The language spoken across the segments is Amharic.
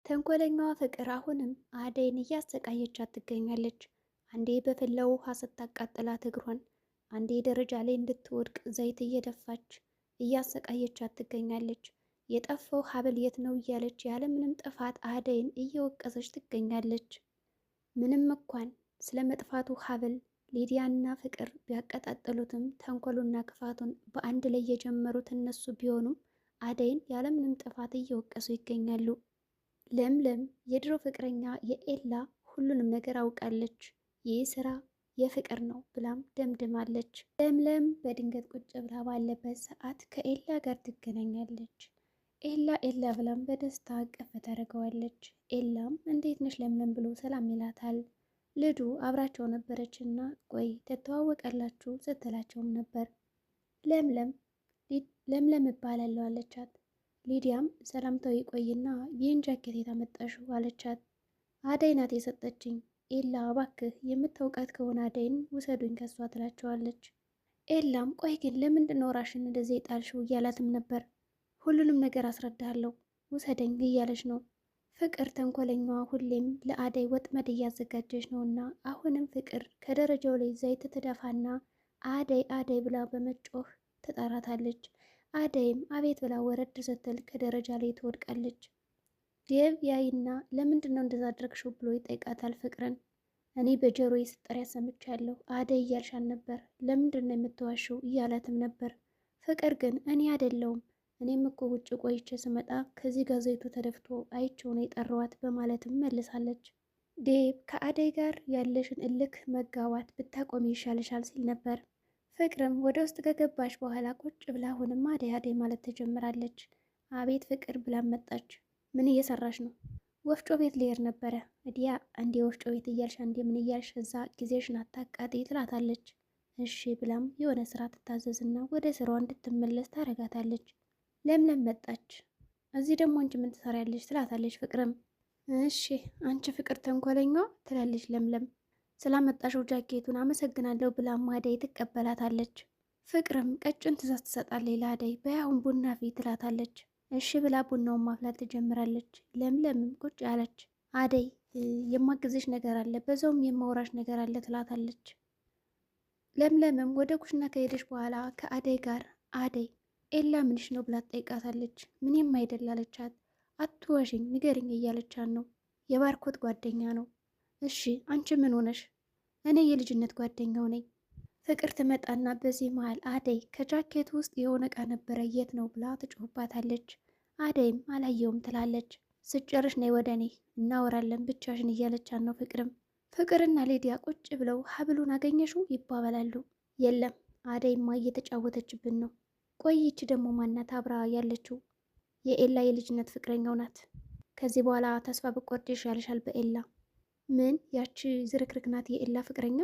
ተንኮለኛዋ ፍቅር አሁንም አደይን እያሰቃየቻት ትገኛለች። አንዴ በፈላ ውሃ ስታቃጥላት እግሯን፣ አንዴ ደረጃ ላይ እንድትወድቅ ዘይት እየደፋች እያሰቃየቻት ትገኛለች። የጠፋው ሀብል የት ነው እያለች ያለምንም ጥፋት አደይን እየወቀሰች ትገኛለች። ምንም እንኳን ስለ መጥፋቱ ሀብል ሊዲያና ፍቅር ቢያቀጣጥሉትም ተንኮሉና ክፋቱን በአንድ ላይ የጀመሩት እነሱ ቢሆኑም አደይን ያለምንም ጥፋት እየወቀሱ ይገኛሉ። ለምለም የድሮ ፍቅረኛ የኤላ ሁሉንም ነገር አውቃለች። ይህ ስራ የፍቅር ነው ብላም ደምድማለች። ለምለም በድንገት ቁጭ ብላ ባለበት ሰዓት ከኤላ ጋር ትገናኛለች። ኤላ ብላም በደስታ አቀፍ ታደርገዋለች። ኤላም እንዴት ነሽ ለምለም ብሎ ሰላም ይላታል። ልዱ አብራቸው ነበረችና ቆይ ትተዋወቃላችሁ ስትላቸውም ነበር። ለምለም እባላለሁ አለቻት። ሊዲያም ሰላምታው ይቆይና ይህን ጃኬት የታመጣሽው አለቻት። አደይ ናት የሰጠችኝ። ኤላ እባክህ የምታውቃት ከሆነ አደይን ውሰዱኝ ከሷ ትላቸዋለች። ኤላም ቆይ ግን ለምንድን ነው ራሽን እንደዚህ የጣልሽው እያላትም ነበር። ሁሉንም ነገር አስረዳለሁ ውሰደኝ እያለች ነው። ፍቅር ተንኮለኛዋ ሁሌም ለአደይ ወጥመድ እያዘጋጀች ነውና አሁንም ፍቅር ከደረጃው ላይ ዘይት ትደፋና አደይ ብላ በመጮህ ትጠራታለች። አደይም አቤት ብላ ወረድ ስትል ከደረጃ ላይ ትወድቃለች። ዴቭ ያይና ለምንድን ነው እንደዛ አድርግሽው ብሎ ይጠይቃታል ፍቅርን። እኔ በጆሮዬ ስትጠሪያ ሰምቻለሁ አደይ እያልሻል ነበር ለምንድን ነው የምትዋሽው እያላትም ነበር። ፍቅር ግን እኔ አይደለሁም እኔም እኮ ውጭ ቆይቼ ስመጣ ከዚህ ጋር ዘይቱ ተደፍቶ አይቼው ነው የጠራዋት በማለትም መልሳለች። ዴቭ ከአደይ ጋር ያለሽን እልክ መጋባት ብታቆሚ ይሻልሻል ሲል ነበር። ፍቅርም ወደ ውስጥ ከገባች በኋላ ቁጭ ብላ አሁንም አደይ ማለት ትጀምራለች። አቤት ፍቅር ብላ መጣች። ምን እየሰራሽ ነው? ወፍጮ ቤት ልሄድ ነበረ። እዲያ አንዴ ወፍጮ ቤት እያልሽ አንዴ ምን እያልሽ እዛ ጊዜሽን አታቃጤ ትላታለች። እሺ ብላም የሆነ ስራ ትታዘዝና ወደ ስራዋ እንድትመለስ ታረጋታለች። ለምለም መጣች። እዚህ ደግሞ አንቺ ምን ትሰሪያለሽ ትላታለች ፍቅርም። እሺ አንቺ ፍቅር ተንኮለኛዋ ትላለች ለምለም። ስላመጣሽው ጃኬቱን አመሰግናለሁ ብላ አደይ ትቀበላታለች። ፍቅርም ቀጭን ትእዛዝ ትሰጣለች ለአደይ። በያሁን ቡና ፊ ትላታለች። እሺ ብላ ቡናውን ማፍላት ትጀምራለች። ለምለምም ቁጭ አለች። አደይ የማግዝሽ ነገር አለ በዛውም የማውራሽ ነገር አለ ትላታለች። ለምለምም ወደ ኩሽና ከሄደች በኋላ ከአደይ ጋር አደይ ኤላ ምንሽ ነው ብላ ትጠይቃታለች። ምንም አይደል አለቻት። አትዋሽኝ ንገርኝ እያለቻት ነው። የባርኮት ጓደኛ ነው። እሺ አንቺ ምን ሆነሽ? እኔ የልጅነት ጓደኛው ነኝ። ፍቅር ትመጣና በዚህ መሃል አደይ ከጃኬት ውስጥ የሆነ ዕቃ ነበረ የት ነው ብላ ትጮህባታለች። አደይም አላየውም ትላለች። ስጨርሽ ነይ ወደ እኔ እናወራለን ብቻሽን እያለቻት ነው። ፍቅርና ሊዲያ ቁጭ ብለው ሀብሉን አገኘሽው ይባባላሉ። የለም አደይማ እየተጫወተችብን ነው። ቆይች ደግሞ ማናት አብራ ያለችው? የኤላ የልጅነት ፍቅረኛው ናት። ከዚህ በኋላ ተስፋ ብቆርጥ ይሻልሻል በኤላ። ምን ያቺ ዝርክርክ ናት የኤላ ፍቅረኛ?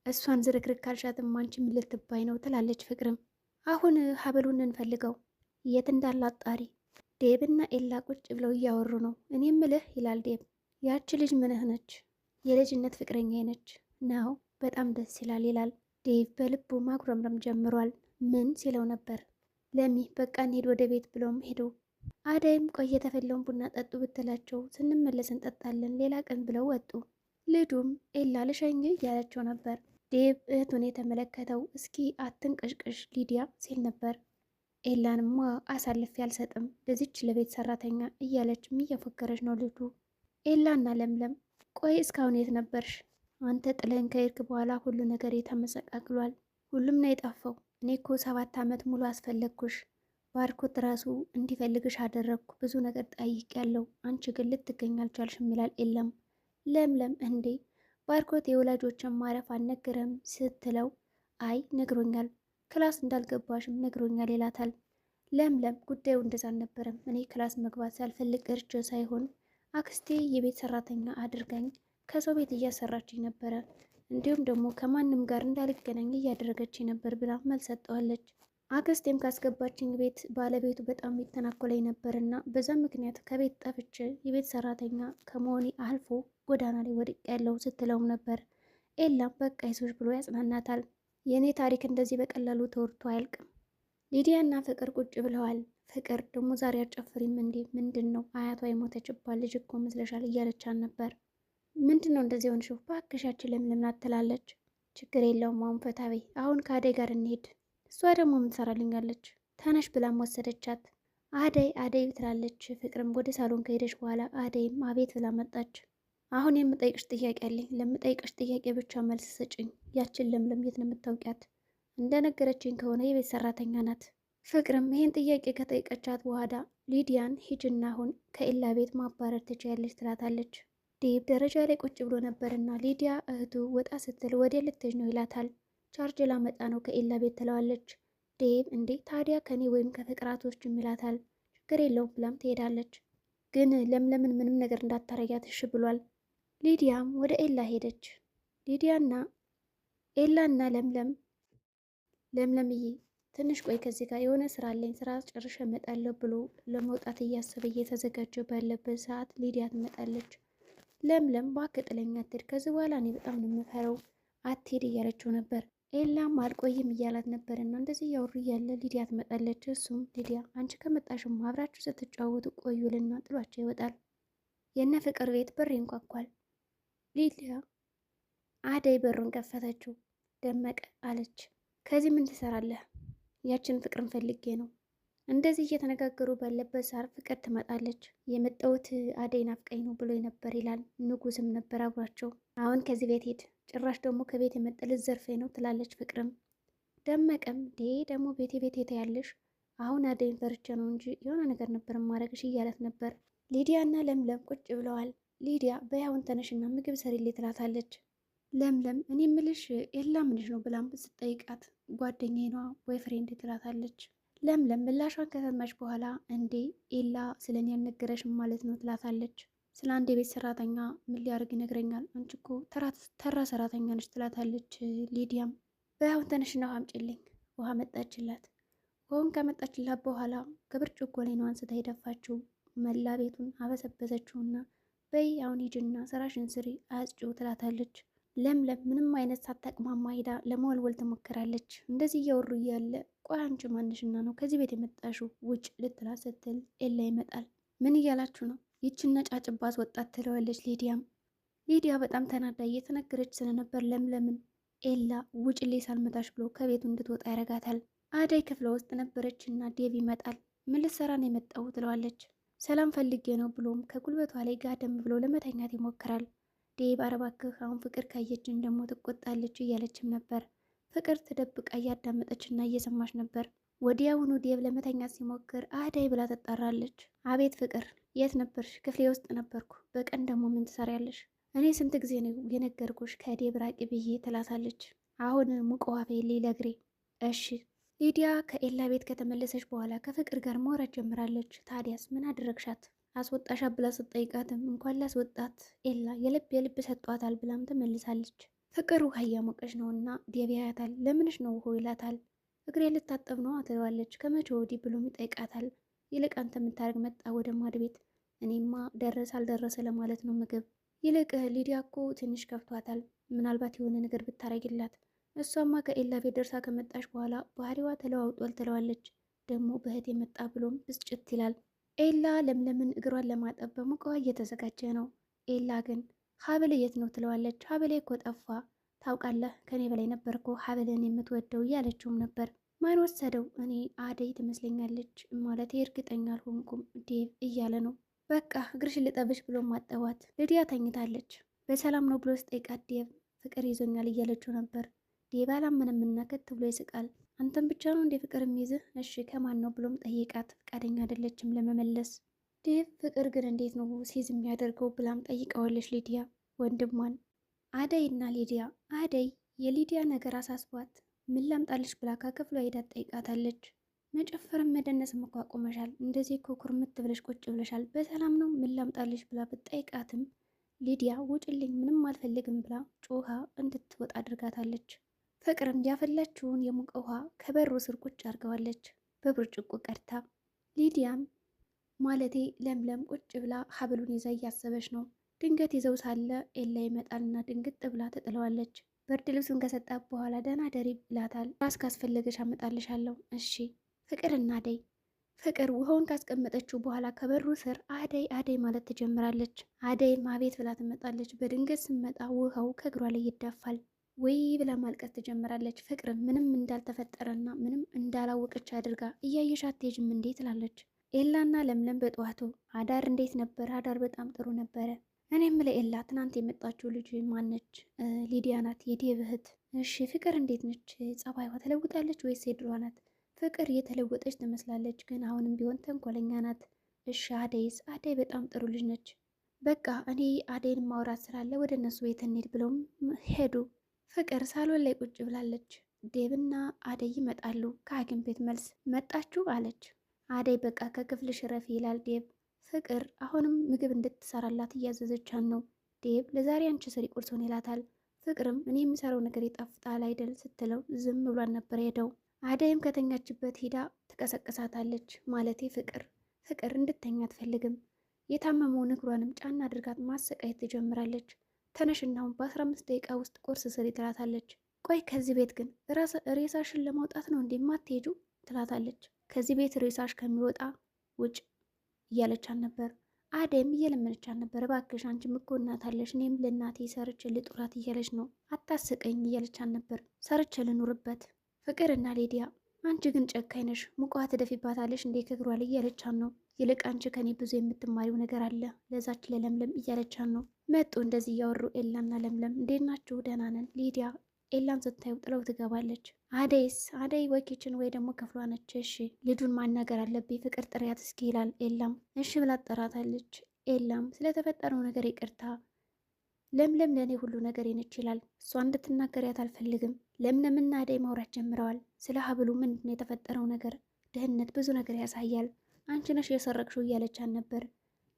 እሷን ዝርክርክ ካልሻትም አንቺ ምን ልትባይ ነው ትላለች ፍቅርም። አሁን ሀብሉን እንፈልገው የት እንዳለ አጣሪ። ዴብና ኤላ ቁጭ ብለው እያወሩ ነው። እኔ ምልህ ይላል ዴብ። ያቺ ልጅ ምንህ ነች? የልጅነት ፍቅረኛ ነች ነው። በጣም ደስ ይላል ይላል ዴብ በልቡ ማጉረምረም ጀምሯል። ምን ሲለው ነበር። ለሚ በቃ እንሄድ ወደ ቤት ብለውም ሄዱ። አደይም ቆይ የተፈለውን ቡና ጠጡ ብትላቸው ስንመለስ እንጠጣለን ሌላ ቀን ብለው ወጡ። ልዱም ኤላ ልሸኝ እያለችው ነበር። ዴብ እህቱን የተመለከተው እስኪ አትንቀሽቅሽ ሊዲያ ሲል ነበር። ኤላንማ አሳልፌ አልሰጥም ለዚች ለቤት ሰራተኛ እያለችም እየፎከረች ነው ልዱ። ኤላና ለምለም ቆይ እስካሁን የት ነበርሽ? አንተ ጥለን ከሄድክ በኋላ ሁሉ ነገር የተመሰቃቅሏል። ሁሉም ነው የጠፋው። እኔ እኮ 7 ዓመት ሙሉ አስፈለግኩሽ። ባርኮት ራሱ እንዲፈልግሽ አደረግኩ። ብዙ ነገር ጠይቄያለሁ። አንቺ ግን ልትገኝ አልቻልሽም ይላል ኤላም። ለምለም እንዴ ባርኮት የወላጆችን ማረፍ አልነገረም ስትለው አይ ነግሮኛል፣ ክላስ እንዳልገባሽም ነግሮኛል ይላታል። ለምለም ጉዳዩ እንደዛ አልነበረም። እኔ ክላስ መግባት ሳልፈልግ እርቼ ሳይሆን አክስቴ የቤት ሰራተኛ አድርጋኝ ከሰው ቤት እያሰራችኝ ነበረ፣ እንዲሁም ደግሞ ከማንም ጋር እንዳልገናኝ እያደረገች ነበር ብላ መልስ ሰጠዋለች። አክስቴም ካስገባችኝ ቤት ባለቤቱ በጣም ይተናኮለኝ ነበርና በዛ ምክንያት ከቤት ጠፍቼ የቤት ሰራተኛ ከመሆኔ አልፎ ጎዳና ላይ ወድቅ ያለው ስትለውም ነበር። ኤላም በቃ ይዞሽ ብሎ ያጽናናታል። የእኔ ታሪክ እንደዚህ በቀላሉ ተወርቶ አያልቅም። ሊዲያና ፍቅር ቁጭ ብለዋል። ፍቅር ደግሞ ዛሬ አጨፍሪም እንዴ? ምንድን ነው አያቷ የሞተችባት ልጅ እኮ መስለሻል እያለቻን ነበር። ምንድን ነው እንደዚህ ሆንሽው? እባክሻችን ለምለም ናት ትላለች። ችግር የለውም አሁን ፈታቤ፣ አሁን ከአደይ ጋር እንሄድ። እሷ ደግሞ ምን ትሰራልኛለች? ተነሽ ብላም ወሰደቻት። አደይ አደይ ትላለች። ፍቅርም ወደ ሳሎን ከሄደች በኋላ አደይም አቤት ብላ መጣች። አሁን የምጠይቅሽ ጥያቄ አለኝ። ለምጠይቅሽ ጥያቄ ብቻ መልስ ስጭኝ። ያችን ለምለም የት ነው የምታውቂያት? እንደነገረችኝ ከሆነ የቤት ሰራተኛ ናት። ፍቅርም ይህን ጥያቄ ከጠይቀቻት በኋላ ሊዲያን ሂጅና አሁን ከኤላ ቤት ማባረር ትችያለች ትላታለች። ዴብ ደረጃ ላይ ቁጭ ብሎ ነበርና ሊዲያ እህቱ ወጣ ስትል ወደ ልትሄድ ነው ይላታል። ቻርጅ ላመጣ ነው ከኤላ ቤት ትለዋለች። ዴብ እንዴ ታዲያ ከኔ ወይም ከፍቅራቶች ይላታል። ችግር የለውም ብላም ትሄዳለች። ግን ለምለምን ምንም ነገር እንዳታረጊያት እሺ ብሏል። ሊዲያም ወደ ኤላ ሄደች። ሊዲያና ኤላና ለምለምዬ ትንሽ ቆይ ከዚህ ጋር የሆነ ስራ አለኝ ስራ ጨርሼ እመጣለሁ ብሎ ለመውጣት እያሰበ እየተዘጋጀ ባለበት ሰዓት ሊዲያ ትመጣለች። ለምለም እባክህ ጥለኝ አትሄድ፣ ከዚህ በኋላ እኔ በጣም ነው የምፈረው፣ አትሄድ እያለችው ነበር። ኤላም አልቆይም እያላት ነበርና እንደዚህ እያወሩ እያለ ሊዲያ ትመጣለች። እሱም ሊዲያ አንቺ ከመጣሽም አብራችሁ ስትጫወቱ ቆዩልና ጥሏቸው ይወጣል። የነ ፍቅር ቤት በር ይንኳኳል። ሊዲያ አደይ በሩን ከፈተችው። ደመቀ አለች። ከዚህ ምን ትሰራለህ? ያችን ፍቅርን ፈልጌ ነው። እንደዚህ እየተነጋገሩ ባለበት ሳር ፍቅር ትመጣለች። የመጣሁት አደይ ናፍቀኝ ነው ብሎ ነበር ይላል። ንጉስም ነበር አብሯቸው። አሁን ከዚህ ቤት ሄድ፣ ጭራሽ ደግሞ ከቤት የመጠልት ዘርፌ ነው ትላለች ፍቅርም። ደመቀም ደግሞ ቤቴ ቤቴ ታያለሽ፣ አሁን አደይን ፈርቼ ነው እንጂ የሆነ ነገር ነበር ማድረግሽ እያለት ነበር። ሊዲያ እና ለምለም ቁጭ ብለዋል። ሊዲያ በያውን ተነሽና ምግብ ሰሪልኝ ትላታለች። ለምለም እኔ ምልሽ ኤላ ምንሽ ነው ብላም ስትጠይቃት ጓደኛዬ ነዋ ቦይፍሬንድ ትላታለች። ለምለም ምላሿን ከሰማች በኋላ እንዴ ኤላ ስለኔ ያልነገረሽም ማለት ነው ትላታለች። ስለ አንድ የቤት ሰራተኛ ምን ሊያደርግ ይነግረኛል? አንቺ እኮ ተራ ሰራተኛ ነች ትላታለች። ሊዲያም በያውን ተነሽና ውሃ አምጪልኝ። ውሃ መጣችላት። ውሃውን ከመጣችላት በኋላ ከብርጭቆ ላይ ነው አንስታ የደፋችው። መላ ቤቱን አበሰበሰችውና በይ አሁን ሂጂና ስራሽን ስሪ አያጽጪው ትላታለች። ለምለም ምንም አይነት ሳታቅማማ ሄዳ ለመወልወል ትሞክራለች። እንደዚህ እያወሩ እያለ ቆይ አንቺ ማንሽና ነው ከዚህ ቤት የመጣሽው? ውጭ ልትላ ስትል ኤላ ይመጣል። ምን እያላችሁ ነው? ይችን ነጫጭባ አስወጣት ትለዋለች። ሊዲያ በጣም ተናዳ እየተነገረች ስለነበር ለምለምን ኤላ ውጭ ላይ ሳልመታሽ ብሎ ከቤቱ እንድትወጣ ያረጋታል። አደይ ክፍለ ውስጥ ነበረችና ዴቭ ይመጣል። ምን ልትሰራ ነው የመጣው ትለዋለች። ሰላም ፈልጌ ነው ብሎም ከጉልበቷ ላይ ጋደም ብሎ ለመተኛት ይሞክራል። ዴቭ ኧረ እባክህ አሁን ፍቅር ካየችን ደግሞ ትቆጣለች እያለችም ነበር። ፍቅር ተደብቃ እያዳመጠችና እየሰማች ነበር። ወዲያውኑ ዴቭ ለመተኛት ሲሞክር አደይ ብላ ትጣራለች። አቤት ፍቅር የት ነበርሽ? ክፍሌ ውስጥ ነበርኩ። በቀን ደግሞ ምን ትሰሪያለሽ? እኔ ስንት ጊዜ ነው የነገርኩሽ ከዴቭ ራቂ ብዬ ትላታለች። አሁን ሙቅ ውሃ በይልኝ ለእግሬ። እሺ። ሊዲያ ከኤላ ቤት ከተመለሰች በኋላ ከፍቅር ጋር ማውራት ጀምራለች። ታዲያስ ምን አደረግሻት? አስወጣሻ ብላ ስትጠይቃትም እንኳን ላስወጣት ኤላ የልብ ሰጧታል ብላም ትመልሳለች። ፍቅር ውሃ እያሞቀች ነውና ዴቭ ያያታል። ለምንሽ ነው ውሃ ይላታል። እግሬ ልታጠብ ነው ትለዋለች። ከመቼ ወዲህ ብሎም ይጠይቃታል። ይልቅ አንተ የምታደርግ መጣ ወደ ማድ ቤት? እኔማ ደረሰ አልደረሰ ለማለት ነው ምግብ። ይልቅ ሊዲያ እኮ ትንሽ ከፍቷታል። ምናልባት የሆነ ነገር ብታረግላት። እሷማ ከኤላ ቤት ደርሳ ከመጣች በኋላ ባህሪዋ ተለዋውጧል ትለዋለች። ደግሞ በእህት የመጣ ብሎም ብስጭት ይላል። ኤላ ለምለምን እግሯን ለማጠብ በሙቀዋ እየተዘጋጀ ነው። ኤላ ግን ሀብል የት ነው ትለዋለች። ሀብሌ እኮ ጠፋ። ታውቃለህ ከኔ በላይ ነበር እኮ ሀብልን የምትወደው እያለችውም ነበር። ማን ወሰደው? እኔ አደይ ትመስለኛለች ማለት እርግጠኛ አልሆንኩም ዴቭ እያለ ነው። በቃ እግርሽን ልጠብሽ ብሎ ማጠባት። ልዲያ ተኝታለች። በሰላም ነው ብሎ ስጠይቃት ዴቭ ፍቅር ይዞኛል እያለችው ነበር። ዴቭ አላመነምና ከት ብሎ ይስቃል። አንተም ብቻ ነው እንዴ ፍቅር የሚይዝህ? እሺ ከማን ነው ብሎም ጠይቃት። ፈቃደኛ አይደለችም ለመመለስ። ዴቭ ፍቅር ግን እንዴት ነው ሲይዝ የሚያደርገው ብላም ጠይቀዋለች ሊዲያ ወንድሟን። አደይ እና ሊዲያ አደይ የሊዲያ ነገር አሳስቧት ምን ላምጣልሽ ብላ ከክፍሏ ሄዳ ጠይቃታለች። መጨፈርም መደነስም እኮ አቁመሻል፣ እንደዚህ እኮ ኩርምት ብለሽ ቁጭ ብለሻል፣ በሰላም ነው ምን ላምጣልሽ ብላ ብትጠይቃትም ሊዲያ ውጭልኝ ምንም አልፈልግም ብላ ጮሃ እንድትወጣ አድርጋታለች። ፍቅርም ያፈላችውን የሞቀ ውሃ ከበሩ ስር ቁጭ አድርገዋለች በብርጭቆ ቀድታ። ሊዲያም ማለቴ ለምለም ቁጭ ብላ ሀብሉን ይዛ እያሰበች ነው። ድንገት ይዘው ሳለ ኤላ ይመጣልና ድንግጥ ብላ ትጥለዋለች። ብርድ ልብሱን ከሰጣት በኋላ ደህና ደሪ ይላታል። ራስ ካስፈለገሽ አመጣልሻለሁ። እሺ ፍቅርና አደይ። ፍቅር ውሃውን ካስቀመጠችው በኋላ ከበሩ ስር አደይ አደይ ማለት ትጀምራለች። አደይም አቤት ብላ ትመጣለች። በድንገት ስመጣ ውሃው ከእግሯ ላይ ይዳፋል። ወይ ብላ ማልቀስ ትጀምራለች። ፍቅርም ምንም እንዳልተፈጠረና ምንም እንዳላወቀች አድርጋ እያየሽ አትሄጂም እንዴ ትላለች። ኤላና ለምለም በጠዋቱ አዳር እንዴት ነበር? አዳር በጣም ጥሩ ነበረ። እኔም ለኤላ ትናንት የመጣችው ልጅ ማነች? ሊዲያ ናት፣ የዴብ እህት። እሺ ፍቅር እንዴት ነች? ጸባይዋ ተለውጣለች ወይስ የድሯ ናት? ፍቅር የተለወጠች ትመስላለች፣ ግን አሁንም ቢሆን ተንኮለኛ ናት። እሺ አደይስ? አደይ በጣም ጥሩ ልጅ ነች። በቃ እኔ አደይን ማውራት ስላለ ወደ እነሱ ቤት እንሂድ ብለውም ሄዱ። ፍቅር ሳሎን ላይ ቁጭ ብላለች። ዴብና አደይ ይመጣሉ። ከሐኪም ቤት መልስ መጣችሁ አለች አደይ። በቃ ከክፍልሽ ረፊ ይላል ዴብ። ፍቅር አሁንም ምግብ እንድትሰራላት እያዘዘቻን ነው። ዴብ ለዛሬ አንቺ ስሪ ቁርሱን ይላታል። ፍቅርም እኔ የምሰራው ነገር ይጣፍጣል አይደል ስትለው ዝም ብሏን ነበር ሄደው። አደይም ከተኛችበት ሂዳ ትቀሰቅሳታለች። ማለቴ ፍቅር እንድተኛ አትፈልግም። የታመመውን እግሯንም ጫና አድርጋት ማሰቃየት ትጀምራለች። ተነሽናውን በ15 ደቂቃ ውስጥ ቁርስ ስሪ ትላታለች። ቆይ ከዚህ ቤት ግን ሬሳሽን ለማውጣት ነው እንደማትሄጁ ትላታለች። ከዚህ ቤት ሬሳሽ ከሚወጣ ውጭ እያለቻን ነበር። አደይም እየለመነቻን ነበር። እባክሽ አንቺም እኮ እናት አለሽ፣ እኔም ለእናቴ ሰርቼ ልጡራት እያለች ነው። አታስቀኝ እያለቻን ነበር። ሰርቼ ልኑርበት። ፍቅርና ሊዲያ አንቺ ግን ጨካኝ ነሽ፣ ሙቋ ትደፊባታለሽ እንዴ ከእግሯ ላይ እያለቻን ነው። ይልቅ አንቺ ከኔ ብዙ የምትማሪው ነገር አለ ለዛች ለለምለም እያለቻን ነው። መጡ እንደዚህ እያወሩ ኤላና ለምለም እንዴት ናችሁ? ደህና ነን። ሊዲያ ኤላን ስታዩ ጥለው ትገባለች። አደይስ? አደይ ወይ ኪችን ወይ ደግሞ ክፍሏ ነች። እሺ ልጁን ማናገር አለብኝ፣ ፍቅር ጥሪያት እስኪ ይላል ኤላም። እሺ ብላ ትጠራታለች። ኤላም ስለተፈጠረው ነገር ይቅርታ፣ ለምለም ለእኔ ሁሉ ነገር ነች ይላል። እሷ እንድትናገሪያት አልፈልግም። ለምለምና አደይ ማውራት ጀምረዋል። ስለ ሀብሉ ምንድን የተፈጠረው ነገር? ድህነት ብዙ ነገር ያሳያል። አንቺ ነሽ የሰረቅሽው እያለቻን ነበር።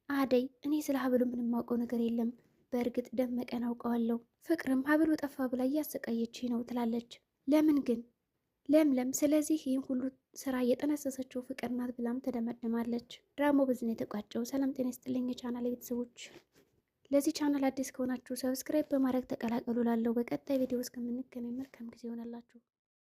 አደይ እኔ ስለ ሀብሉ ምንም ማውቀው ነገር የለም፣ በእርግጥ ደመቀን አውቀዋለሁ። ፍቅርም ሀብሉ ጠፋ ብላ እያሰቃየች ነው ትላለች። ለምን ግን ለምለም ስለዚህ ይህን ሁሉ ስራ የጠነሰሰችው ፍቅር ናት ብላም ተደመድማለች። ድራማው በዚህ ነው የተቋጨው። ሰላም ጤና ይስጥልኝ የቻናል ቤተሰቦች። ለዚህ ቻናል አዲስ ከሆናችሁ ሰብስክራይብ በማድረግ ተቀላቀሉ። ላለው በቀጣይ ቪዲዮ እስከምንገናኝ መልካም ጊዜ ይሆናላችሁ።